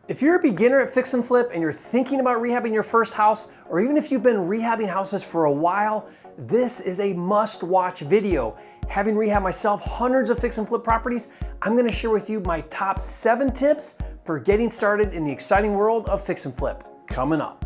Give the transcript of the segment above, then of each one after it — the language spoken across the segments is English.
If you're a beginner at fix and flip and you're thinking about rehabbing your first house, or even if you've been rehabbing houses for a while, this is a must-watch video. Having rehabbed myself hundreds of fix and flip properties, I'm gonna share with you my top 7 tips for getting started in the exciting world of fix and flip. Coming up.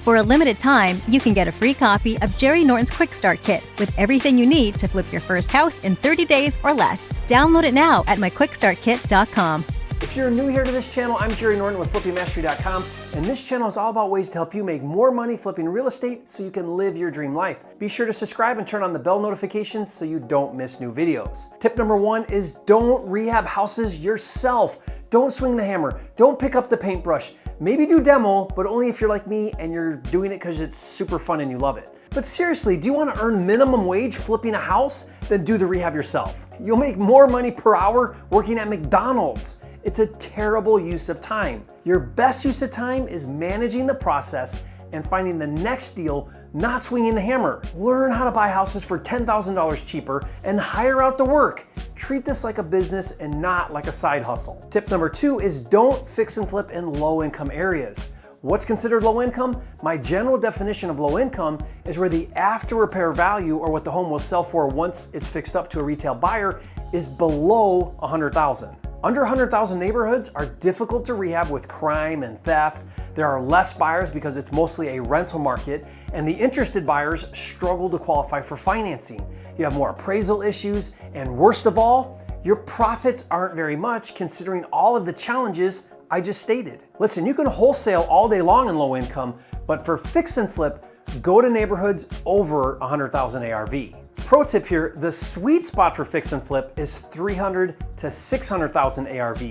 For a limited time, you can get a free copy of Jerry Norton's Quick Start Kit with everything you need to flip your first house in 30 days or less. Download it now at myquickstartkit.com. If you're new here to this channel, I'm Jerry Norton with flippingmastery.com, and this channel is all about ways to help you make more money flipping real estate so you can live your dream life. Be sure to subscribe and turn on the bell notifications so you don't miss new videos. Tip number 1 is don't rehab houses yourself. Don't swing the hammer. Don't pick up the paintbrush. Maybe do demo, but only if you're like me and you're doing it because it's super fun and you love it. But seriously, do you want to earn minimum wage flipping a house? Then do the rehab yourself. You'll make more money per hour working at McDonald's. It's a terrible use of time. Your best use of time is managing the process and finding the next deal, not swinging the hammer. Learn how to buy houses for $10,000 cheaper and hire out the work. Treat this like a business and not like a side hustle. Tip number 2 is don't fix and flip in low-income areas. What's considered low income? My general definition of low income is where the after repair value, or what the home will sell for once it's fixed up to a retail buyer, is below $100,000. Under $100,000 neighborhoods are difficult to rehab with crime and theft. There are less buyers because it's mostly a rental market, and the interested buyers struggle to qualify for financing. You have more appraisal issues, and worst of all, your profits aren't very much considering all of the challenges I just stated. Listen, you can wholesale all day long in low income, but for fix and flip, go to neighborhoods over 100,000 ARV. Pro tip here, the sweet spot for fix and flip is 300 to 600,000 ARV.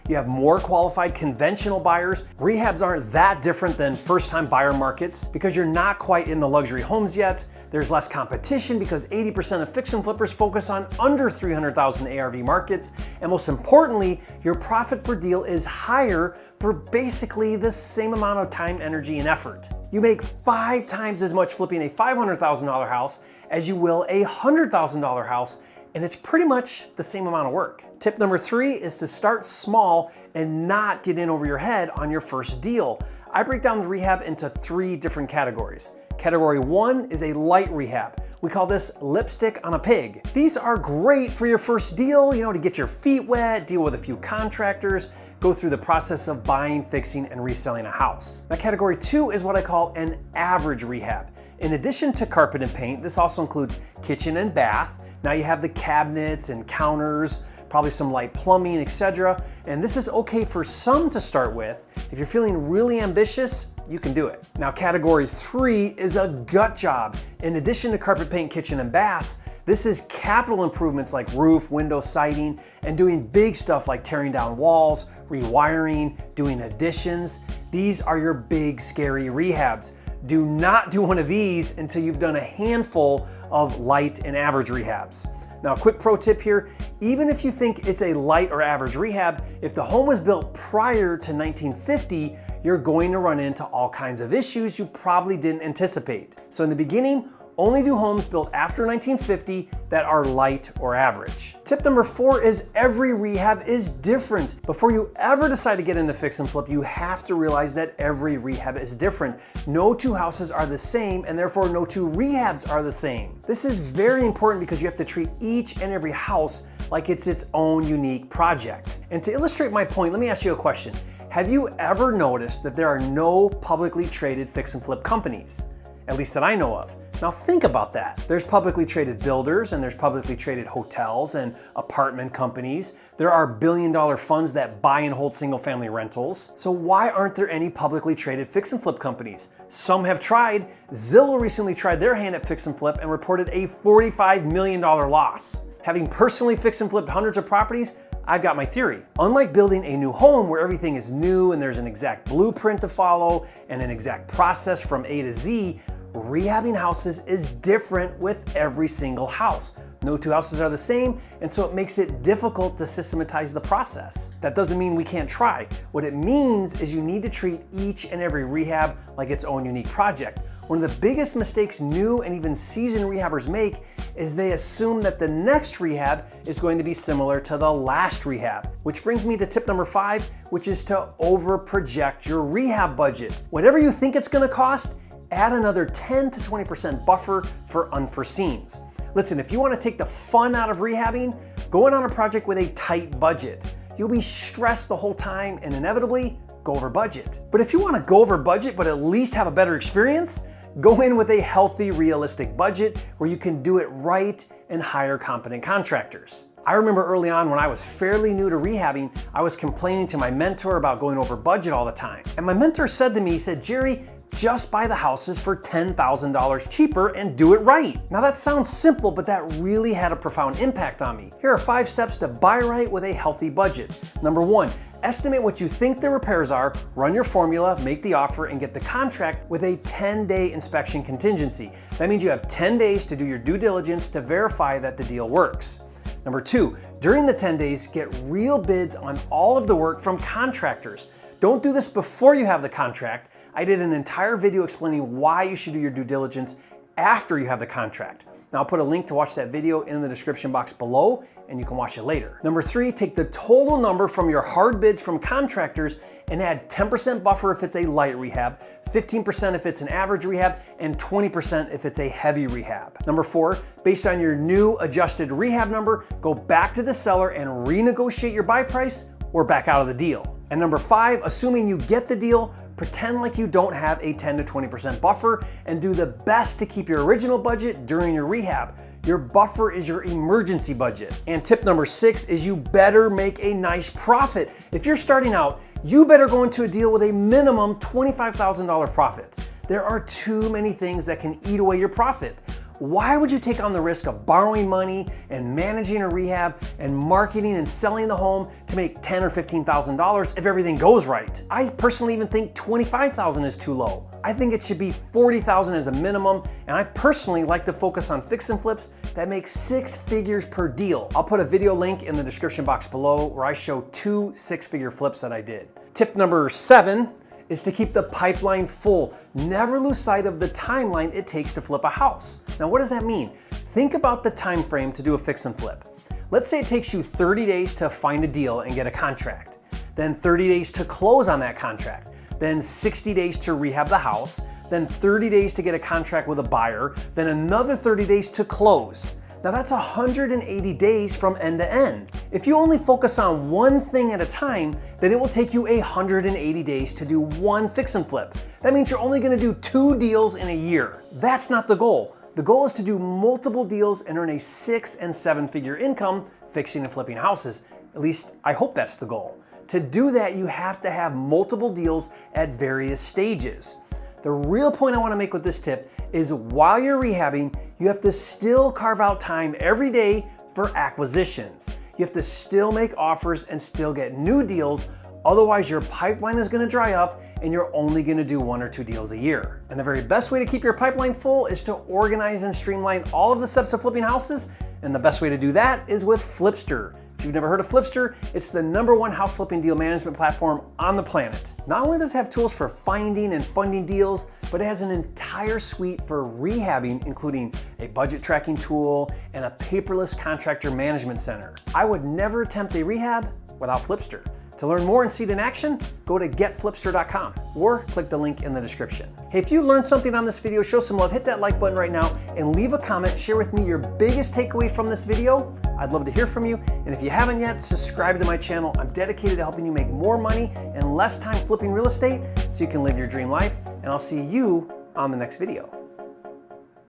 You have more qualified conventional buyers. Rehabs aren't that different than first-time buyer markets because you're not quite in the luxury homes yet. There's less competition because 80% of fix and flippers focus on under 300,000 ARV markets. And most importantly, your profit per deal is higher for basically the same amount of time, energy, and effort. You make 5 times as much flipping a $500,000 house as you will a $100,000 house, and it's pretty much the same amount of work. Tip number 3 is to start small and not get in over your head on your first deal. I break down the rehab into 3 different categories. Category 1 is a light rehab. We call this lipstick on a pig. These are great for your first deal, to get your feet wet, deal with a few contractors, go through the process of buying, fixing, and reselling a house. Now, category 2 is what I call an average rehab. In addition to carpet and paint, this also includes kitchen and bath. Now you have the cabinets and counters, probably some light plumbing, etc. And this is okay for some to start with. If you're feeling really ambitious, you can do it. Now, category 3 is a gut job. In addition to carpet, paint, kitchen, and baths, this is capital improvements like roof, window, siding, and doing big stuff like tearing down walls, rewiring, doing additions. These are your big, scary rehabs. Do not do one of these until you've done a handful of light and average rehabs. Now, a quick pro tip here, even if you think it's a light or average rehab, if the home was built prior to 1950, you're going to run into all kinds of issues you probably didn't anticipate. So in the beginning, only do homes built after 1950 that are light or average. Tip number 4 is every rehab is different. Before you ever decide to get into fix and flip, you have to realize that every rehab is different. No 2 houses are the same, and therefore no 2 rehabs are the same. This is very important because you have to treat each and every house like it's its own unique project. And to illustrate my point, let me ask you a question. Have you ever noticed that there are no publicly traded fix and flip companies? At least that I know of. Now think about that. There's publicly traded builders, and there's publicly traded hotels and apartment companies. There are billion-dollar funds that buy and hold single-family rentals. So why aren't there any publicly traded fix and flip companies? Some have tried. Zillow recently tried their hand at fix and flip and reported a $45 million loss. Having personally fixed and flipped hundreds of properties, I've got my theory. Unlike building a new home where everything is new and there's an exact blueprint to follow and an exact process from A to Z, rehabbing houses is different with every single house. No 2 houses are the same, and so it makes it difficult to systematize the process. That doesn't mean we can't try. What it means is you need to treat each and every rehab like its own unique project. One of the biggest mistakes new and even seasoned rehabbers make is they assume that the next rehab is going to be similar to the last rehab. Which brings me to tip number 5, which is to over-project your rehab budget. Whatever you think it's gonna cost, add another 10 to 20% buffer for unforeseens. Listen, if you wanna take the fun out of rehabbing, go in on a project with a tight budget. You'll be stressed the whole time and inevitably go over budget. But if you wanna go over budget but at least have a better experience, go in with a healthy, realistic budget where you can do it right and hire competent contractors. I remember early on when I was fairly new to rehabbing, I was complaining to my mentor about going over budget all the time. And my mentor said to me, he said, "Jerry, just buy the houses for $10,000 cheaper and do it right." Now that sounds simple, but that really had a profound impact on me. Here are 5 steps to buy right with a healthy budget. Number 1, estimate what you think the repairs are, run your formula, make the offer, and get the contract with a 10-day inspection contingency. That means you have 10 days to do your due diligence to verify that the deal works. Number 2, during the 10 days, get real bids on all of the work from contractors. Don't do this before you have the contract. I did an entire video explaining why you should do your due diligence after you have the contract. Now I'll put a link to watch that video in the description box below and you can watch it later. Number 3, take the total number from your hard bids from contractors and add 10% buffer if it's a light rehab, 15% if it's an average rehab, and 20% if it's a heavy rehab. Number 4, based on your new adjusted rehab number, go back to the seller and renegotiate your buy price or back out of the deal. And number 5, assuming you get the deal, pretend like you don't have a 10 to 20% buffer and do the best to keep your original budget during your rehab. Your buffer is your emergency budget. And tip number 6 is you better make a nice profit. If you're starting out, you better go into a deal with a minimum $25,000 profit. There are too many things that can eat away your profit. Why would you take on the risk of borrowing money and managing a rehab and marketing and selling the home to make $10,000 or $15,000 if everything goes right? I personally even think $25,000 is too low. I think it should be $40,000 as a minimum, and I personally like to focus on fix and flips that make 6 figures per deal. I'll put a video link in the description box below where I show 2 6-figure flips that I did. Tip number 7 is to keep the pipeline full. Never lose sight of the timeline it takes to flip a house. Now, what does that mean? Think about the time frame to do a fix and flip. Let's say it takes you 30 days to find a deal and get a contract, then 30 days to close on that contract, then 60 days to rehab the house, then 30 days to get a contract with a buyer, then another 30 days to close. Now that's 180 days from end to end. If you only focus on one thing at a time, then it will take you 180 days to do one fix and flip. That means you're only gonna do 2 deals in a year. That's not the goal. The goal is to do multiple deals and earn a 6- and 7-figure income fixing and flipping houses. At least I hope that's the goal. To do that, you have to have multiple deals at various stages. The real point I want to make with this tip is while you're rehabbing, you have to still carve out time every day for acquisitions. You have to still make offers and still get new deals. Otherwise, your pipeline is going to dry up and you're only going to do 1 or 2 deals a year. And the very best way to keep your pipeline full is to organize and streamline all of the steps of flipping houses. And the best way to do that is with Flipster. If you've never heard of Flipster, it's the #1 house flipping deal management platform on the planet. Not only does it have tools for finding and funding deals, but it has an entire suite for rehabbing, including a budget tracking tool and a paperless contractor management center. I would never attempt a rehab without Flipster. To learn more and see it in action, go to getflipster.com or click the link in the description. Hey, if you learned something on this video, show some love, hit that like button right now and leave a comment. Share with me your biggest takeaway from this video. I'd love to hear from you. And if you haven't yet, subscribe to my channel. I'm dedicated to helping you make more money and less time flipping real estate so you can live your dream life. And I'll see you on the next video.